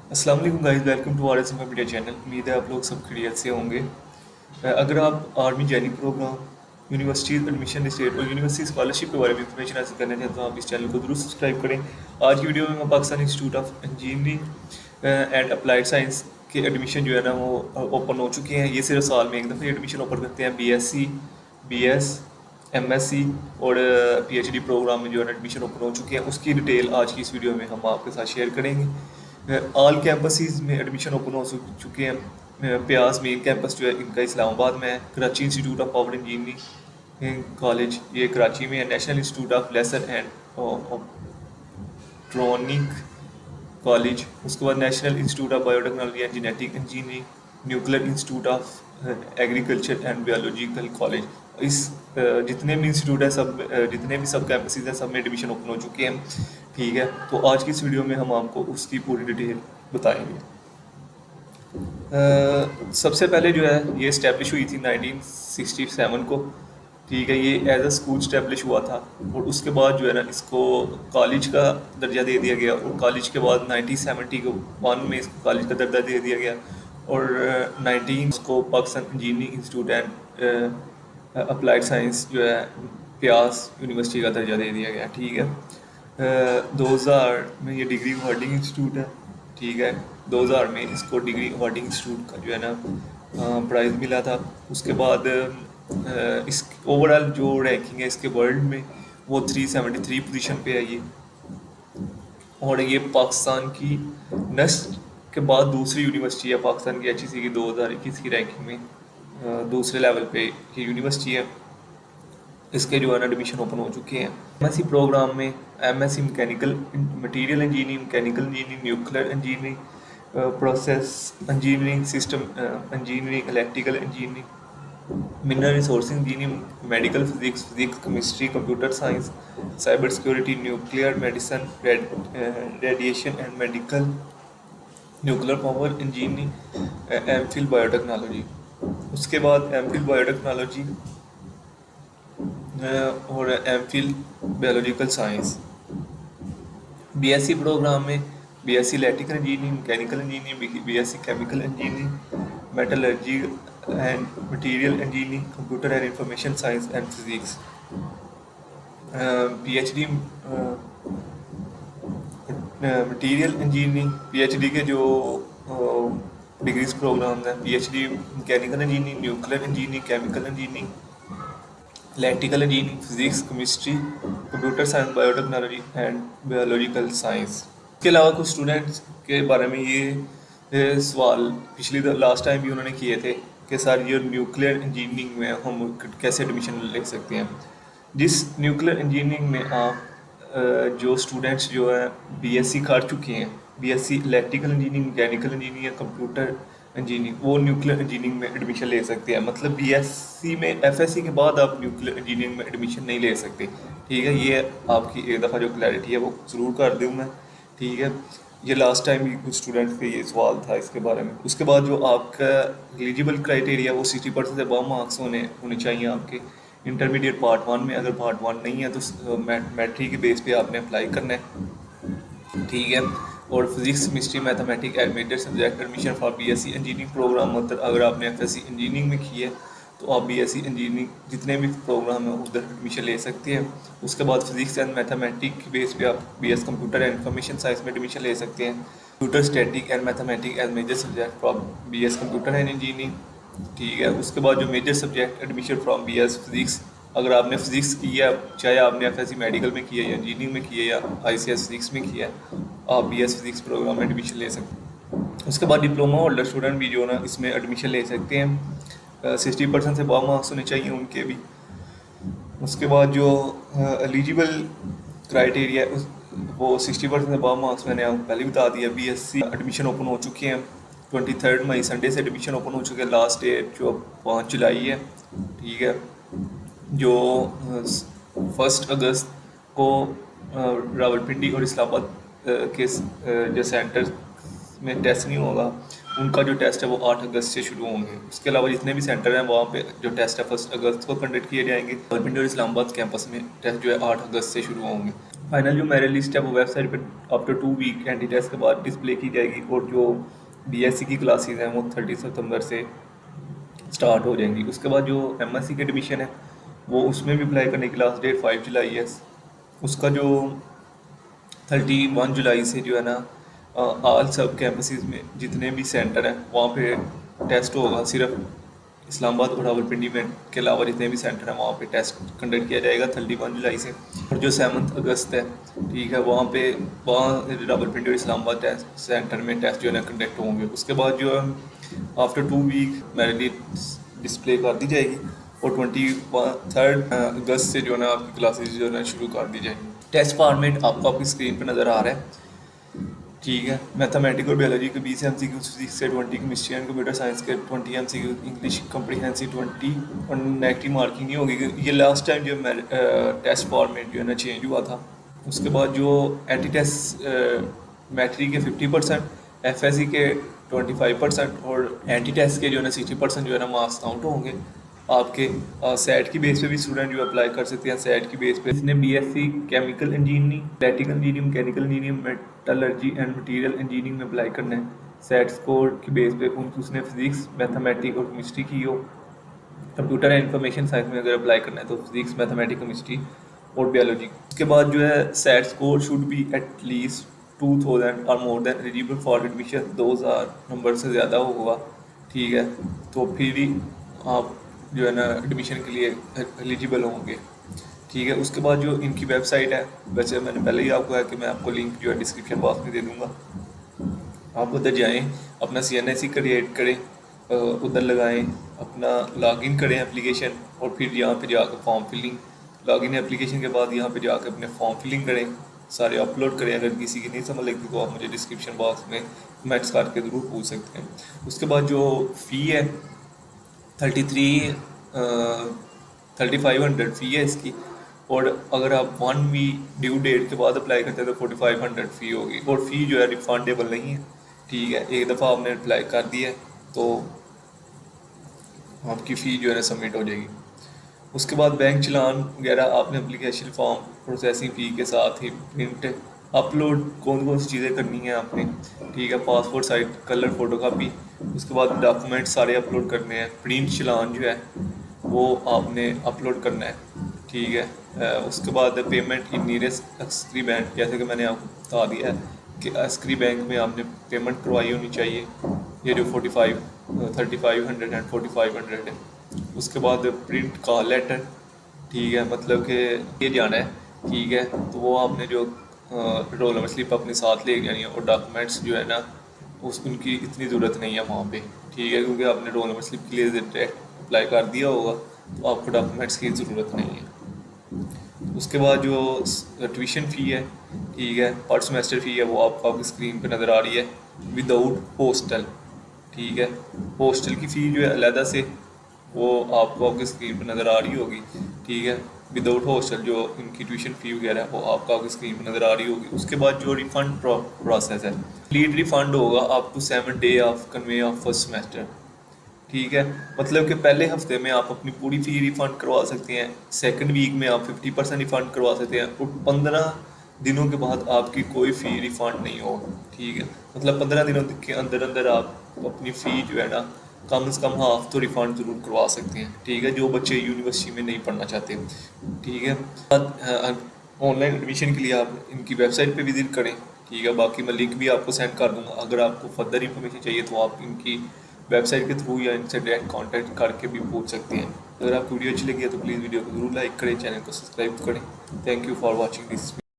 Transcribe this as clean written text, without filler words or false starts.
अस्सलाम वालेकुम guys, welcome to R S media channel. उम्मीद है आप लोग सब खैरियत से होंगे। अगर आप army joining programme, universities admission state और यूनिवर्सिटी स्कॉलरशिप के बारे में इंफॉर्मेशन हासिल करना चाहते हैं तो आप इस चैनल को जरूर सब्सक्राइब करें। आज की वीडियो में हम Pakistan institute of engineering and applied science के एडमिशन जो है ना वो ओपन हो चुके हैं। ये सिर्फ साल में एक दफ़े एडमिशन ओपन करते हैं। BSc, BS, MSc और PhD प्रोग्राम में जो है एडमिशन ओपन हो चुके हैं। उसकी डिटेल आज की इस वीडियो में हम आपके साथ शेयर करेंगे। ऑल कैंपसेस में एडमिशन ओपन हो चुके हैं। प्यास मेन कैंपस जो है इनका इस्लामाबाद में है। Karachi institute of power engineering college ये कराची में है। National institute of laser and optronic college, उसके बाद national institute of biotechnology and genetic engineering, nuclear institute of agriculture and biological college. इस जितने भी इंस्टीट्यूट है सब जितने भी सब कैंपसेस हैं सब में एडमिशन ओपन हो चुके हैं। ठीक है, तो आज की इस वीडियो में हम आपको उसकी पूरी डिटेल बताएंगे। सबसे पहले जो है ये इस्टेब्लिश हुई थी 1967 को। ठीक है, ये एज अ स्कूल इस्टेब्लिश हुआ था और उसके बाद जो है ना इसको कॉलेज का दर्जा दे दिया गया और कॉलेज के बाद 1971 में इसको कॉलेज का दर्जा दे दिया गया और 19 को Pakistan engineering institute and applied science जो है प्यास यूनिवर्सिटी का दर्जा दे दिया गया। ठीक है, 2000 में ये डिग्री होल्डिंग इंस्टीट्यूट है। ठीक है, 2000 में इसको डिग्री होल्डिंग इंस्टीट्यूट का जो है ना प्राइज़ मिला था। उसके बाद इस ओवरऑल जो रैंकिंग है इसके वर्ल्ड में वो 373 पोजीशन पे है ये। और ये पाकिस्तान की नेक्स्ट के बाद दूसरी यूनिवर्सिटी है पाकिस्तान की HEC की 2021 की रैंकिंग में दूसरे लेवल पे ये यूनिवर्सिटी है। इसके जो है ना एडमिशन ओपन हो चुके हैं। MSc प्रोग्राम में MSc mechanical material engineering, mechanical engineering, nuclear engineering, process engineering, system engineering, electrical engineering, mineral resource engineering, medical physics, chemistry, computer science, cyber security, nuclear medicine, radiation and medical, nuclear power engineering, MPhil biotechnology. उसके बाद MPhil biotechnology और MPhil biological science. BSc programme में BSc electrical engineering, mechanical engineering, BSc chemical engineering, metallurgy and material engineering, computer and information science and physics. PhD material engineering, PhD के जो degrees programme हैं PhD mechanical engineering, nuclear engineering, chemical engineering, electrical engineering, physics, chemistry, computer science, biotechnology and biological science. इसके अलावा कुछ students के बारे में ये सवाल पिछली लास्ट टाइम भी उन्होंने किए थे कि सर ये न्यूक्लियर इंजीनियरिंग में हम कैसे एडमिशन ले सकते हैं। जिस न्यूक्लियर इंजीनियरिंग में आप जो स्टूडेंट्स जो है BSc कर चुके हैं, BSc electrical engineering, mechanical engineering, computer engineering, वो न्यूक्लियर इंजीनियरिंग में एडमिशन ले सकते हैं। मतलब BSc में FSc के बाद आप न्यूक्लियर इंजीनियरिंग में एडमिशन नहीं ले सकते। ठीक है, ये आपकी एक दफ़ा जो क्लैरिटी है वो ज़रूर कर दूँ मैं। ठीक है, ये लास्ट टाइम भी कुछ स्टूडेंट्स का ये सवाल था इसके बारे में। उसके बाद जो आपका एलिजिबल क्राइटेरिया वो 60% से above मार्क्स होने चाहिए आपके इंटरमीडिएट पार्ट 1 में। अगर पार्ट 1 नहीं है तो मैट्रिक के बेस पे आपने अप्लाई करना है। ठीक है, और physics, chemistry, mathematics and major subject admission for BSc engineering programme. मतलब अगर आपने FSc इंजीनियरिंग में की है तो आप BSc इंजीनियरिंग जितने भी प्रोग्राम हैं उधर एडमिशन ले सकते हैं। उसके बाद फिजिक्स एंड मैथमेटिक्स के बेस पे आप BS computer and information science में एडमिशन ले सकते हैं। Computer, static and mathematics as major subject from BS computer and engineering. ठीक है, उसके बाद जो major subject admission from BS physics. अगर आपने फिजिक्स किया, चाहे आपने FSc मेडिकल में किया या इंजीनियरिंग में किया या ICS फिजिक्स में किया, आप BS फिजिक्स प्रोग्राम में एडमिशन ले सकते हैं। उसके बाद डिप्लोमा होल्डर स्टूडेंट भी जो ना इसमें एडमिशन ले सकते हैं। 60% से above मार्क्स होने चाहिए उनके भी। उसके बाद जो एलिजिबल क्राइटेरिया वो 60% से above मार्क्स मैंने आपको पहले बता दिया। BSc एडमिशन ओपन हो चुके हैं 23 मई संडे से एडमिशन ओपन हो चुके हैं। लास्ट डेट जो 5 जुलाई है। ठीक है, जो 1 अगस्त को रावलपिंडी और इस्लामाबाद के जो सेंटर में टेस्ट नहीं होगा, उनका जो टेस्ट है वो 8 अगस्त से शुरू होंगे। उसके अलावा जितने भी सेंटर हैं वहाँ पे जो टेस्ट है 1 अगस्त को कंडक्ट किए जाएंगे। रावलपिंडी और इस्लामाबाद कैंपस में टेस्ट जो है 8 अगस्त से शुरू होंगे। फाइनल जो मेरिट लिस्ट है वो वेबसाइट पे आफ्टर 2 वीक एंटी टेस्ट के बाद डिस्प्ले की जाएगी, और जो BSc की क्लासेज हैं वो 30 सितंबर से स्टार्ट हो जाएंगी। उसके बाद जो MSc की एडमिशन है वो उसमें भी अप्लाई करने की लास्ट डेट 5 जुलाई है। उसका जो 31 जुलाई से जो है ना ऑल सब कैंपसेस में जितने भी सेंटर हैं वहाँ पे टेस्ट होगा। सिर्फ इस्लामाबाद और रावलपिंडी में के अलावा जितने भी सेंटर हैं वहाँ पे टेस्ट कंडक्ट किया जाएगा 31 जुलाई से। और जो 7 अगस्त है, ठीक है, वहाँ रावलपिंडी और इस्लामाबाद टेस्ट सेंटर में टेस्ट जो है ना कंडक्ट होंगे। उसके बाद जो है आफ्टर 2 वीक मेरिट डिस्प्ले कर दी जाएगी, और 23 अगस्त से जो है ना आपकी क्लासेज जो है ना शुरू कर दी जाएगी। टेस्ट फॉर्मेट आपको आपकी स्क्रीन पे नज़र आ रहा है, ठीक है। मैथमेटिक्स और बायोलॉजी के 20 MCQ, फिजिक्स से 20, केमिस्ट्री एंड कंप्यूटर साइंस के 20 MCQ, इंग्लिश कम्प्रीहेंसिव 20, और नेगेटिव मार्किंग नहीं होगी। ये लास्ट टाइम जो टेस्ट फॉर्मेट जो है ना चेंज हुआ था। उसके बाद जो एंटी टेस्ट मैट्रिक के 50%, FSC के 25% और एंटी टेस्ट के जो है ना 60% जो है ना मार्क्स काउंट होंगे आपके। सेट की बेस पे भी स्टूडेंट जो अप्लाई कर सकते हैं। सेट की बेस पे जिसने BSc chemical engineering, electrical engineering, mechanical engineering, metallurgy and material engineering में अप्लाई करना है, सेट स्कोर की बेस पे उसने फिजिक्स, मैथमेटिक्स और केमिस्ट्री की हो। कंप्यूटर एंड इंफॉर्मेशन साइंस में अगर अप्लाई करना है तो फिजिक्स, मैथमेटिक्स, केमिस्ट्री और बायोलॉजी। उसके बाद जो है set score should be at least 2000 और more than eligible for admission, 2000 number से ज़्यादा होगा, ठीक है, तो फिर ही आप जो है ना एडमिशन के लिए एलिजिबल होंगे, ठीक है। उसके बाद जो इनकी वेबसाइट है, वैसे मैंने पहले ही आपको है कि मैं आपको लिंक जो है डिस्क्रिप्शन बॉक्स में दे दूँगा, आप उधर जाएँ, अपना CNIC क्रिएट करें, उधर लगाएं, अपना लॉगिन करें एप्लीकेशन, और फिर यहाँ पे जाकर फॉर्म फिलिंग, लॉगिन एप्लीकेशन के बाद यहाँ पे जाकर अपने फॉर्म फिलिंग करें, सारे अपलोड करें। अगर किसी की नहीं समझ लगती तो आप मुझे डिस्क्रिप्शन बॉक्स में कमेंट्स करके ज़रूर पूछ सकते हैं। उसके बाद जो फ़ी है 3500 फ़ी है इसकी, और अगर आप 1 वीक ड्यू डेट के बाद अप्लाई करते हैं तो 4500 फ़ी होगी, और फ़ी जो है रिफंडेबल नहीं है, ठीक है। एक दफ़ा आपने अप्लाई कर दिया तो आपकी फ़ी जो है ना सबमिट हो जाएगी। उसके बाद बैंक चलान वगैरह आपने एप्लीकेशन फॉर्म, प्रोसेसिंग फ़ी के साथ ही प्रिंट अपलोड कौन सी चीज़ें करनी है आपने, ठीक है, पासपोर्ट साइज कलर फ़ोटोकॉपी। उसके बाद डॉक्यूमेंट सारे अपलोड करने हैं, प्रिंट चलान जो है वो आपने अपलोड करना है, ठीक है। उसके बाद पेमेंट इन नियरेस्ट एक्सक्री बैंक, जैसे कि मैंने आपको बता दिया है कि एक्सक्री बैंक में आपने पेमेंट करवाई होनी चाहिए, ये जो 3500 एंड 4500 है। उसके बाद प्रिंट का लेटर, ठीक है, मतलब कि ये जाना है, ठीक है, तो वो आपने जो रोल नंबर स्लिप अपने साथ ले जानी है, और डॉक्यूमेंट्स जो है ना उनकी इतनी ज़रूरत नहीं है वहाँ पे, ठीक है, क्योंकि आपने रोल नंबर स्लिप के लिए डायरेक्ट अप्लाई कर दिया होगा तो आपको डॉक्यूमेंट्स की ज़रूरत नहीं है। उसके बाद जो ट्यूशन फ़ी है, ठीक है, पर सेमेस्टर फ़ी है वो आपकी स्क्रीन पे नज़र आ रही है, विदाउट हॉस्टल, ठीक है। हॉस्टल की फ़ी जो है अलहदा से वो आपको आपकी स्क्रीन पर नज़र आ रही होगी, ठीक है। विदाउट हॉस्टल जो इनकी ट्यूशन फ़ी वगैरह है वो आपको आपकी स्क्रीन पर नज़र आ रही होगी। उसके बाद जो रिफ़ंड प्रोसेस है, कंप्लीट रिफ़ंड होगा up to 7 day of convey of first semester, ठीक है, मतलब कि पहले हफ्ते में आप अपनी पूरी फ़ी रिफ़ंड करवा सकते हैं, सेकंड वीक में आप 50% रिफ़ंड करवा सकते हैं, और 15 दिनों के बाद आपकी कोई फ़ी रिफ़ंड नहीं होगा, ठीक है। मतलब 15 दिनों के अंदर अंदर आप अपनी फ़ी जो है ना कम से कम हाफ तो रिफ़ंड ज़रूर करवा सकते हैं, ठीक है, जो बच्चे यूनिवर्सिटी में नहीं पढ़ना चाहते, ठीक है। ऑनलाइन एडमिशन के लिए आप इनकी वेबसाइट पे विज़िट करें, ठीक है। बाकी मैं लिंक भी आपको सेंड कर दूँगा, अगर आपको फर्दर इन्फॉर्मेशन चाहिए तो आप इनकी वेबसाइट के थ्रू या इनसे डायरेक्ट कॉन्टैक्ट करके भी पूछ सकते हैं। अगर आपको वीडियो अच्छी लगी है तो प्लीज़ वीडियो को ज़रूर लाइक करें, चैनल को सब्सक्राइब करें। Thank you for watching this.